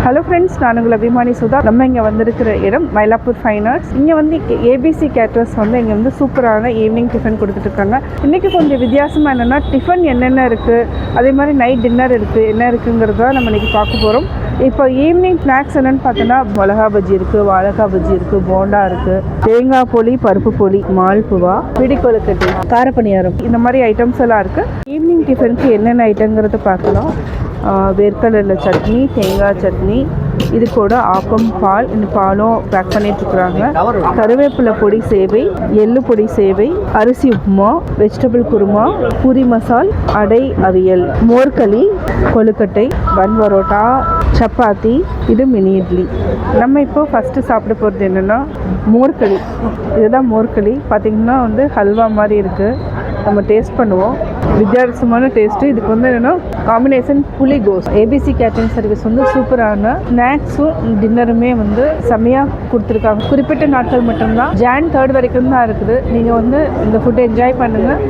Hello friends, நான் உங்கள் அபிமானி சுதா. நம்ம இங்கே வந்திருக்கிற இடம் மயிலாப்பூர் ஃபைன் ஆர்ட்ஸ். இங்கே வந்து ஏபிசி கேட்டர்ஸ் வந்து இங்கே வந்து சூப்பரான ஈவினிங் டிஃபன் கொடுத்துட்ருக்காங்க. இன்றைக்கி கொஞ்சம் வித்தியாசமாக என்னென்னா டிஃபன் என்னென்ன இருக்குது, அதே மாதிரி நைட் டின்னர் இருக்குது, என்ன இருக்குங்கிறத நம்ம இன்றைக்கி பார்க்க போகிறோம். இப்போ ஈவினிங் ஸ்நாக்ஸ் என்னென்னு பார்த்தோன்னா மிளகா பஜ்ஜி இருக்குது, வாழைக்காய் பஜ்ஜி இருக்குது, போண்டா இருக்குது, தேங்காய் பொலி, பருப்பு பொலி, மால்புவா, பிடிக்கொழுக்கட்டை, காரப்பணியாரம், இந்த மாதிரி ஐட்டம்ஸ் எல்லாம் இருக்குது. ஈவினிங் டிஃபனுக்கு என்னென்ன ஐட்டங்கிறத பார்க்கலாம். வேர்க்கடலை சட்னி, தேங்காய் சட்னி, இது கூட ஆப்பம், பால், இந்த பாலும் பேக் பண்ணிட்டுருக்குறாங்க. கருவேப்பிலை பொடி சேவை, எள்ளு பொடி சேவை, அரிசி உப்புமா, வெஜிடபிள் குருமா, பூரி மசால், அடை அவியல், மோர்களி, கொழுக்கட்டை, பன் பரோட்டா, சப்பாத்தி, இது மினி இட்லி. நம்ம இப்போ ஃபஸ்ட்டு சாப்பிட போகிறது என்னென்னா மோர்களி. இதுதான் மோர்களி. பார்த்திங்கன்னா வந்து ஹல்வா மாதிரி இருக்குது. நம்ம டேஸ்ட் பண்ணுவோம். வித்தியாசமான டேஸ்ட்டு. இதுக்கு வந்து என்னென்னா காம்பினேஷன் புளி கோஸ். ஏபிசி கேட்டரிங் சர்வீஸ் வந்து சூப்பரான ஸ்நாக்ஸும் டின்னருமே வந்து செம்மையாக கொடுத்துருக்காங்க. குறிப்பிட்ட நாட்கள் மட்டும்தான், ஜான் 3 வரைக்கும் தான் இருக்குது. நீங்கள் வந்து இந்த ஃபுட்டை என்ஜாய் பண்ணுங்கள்.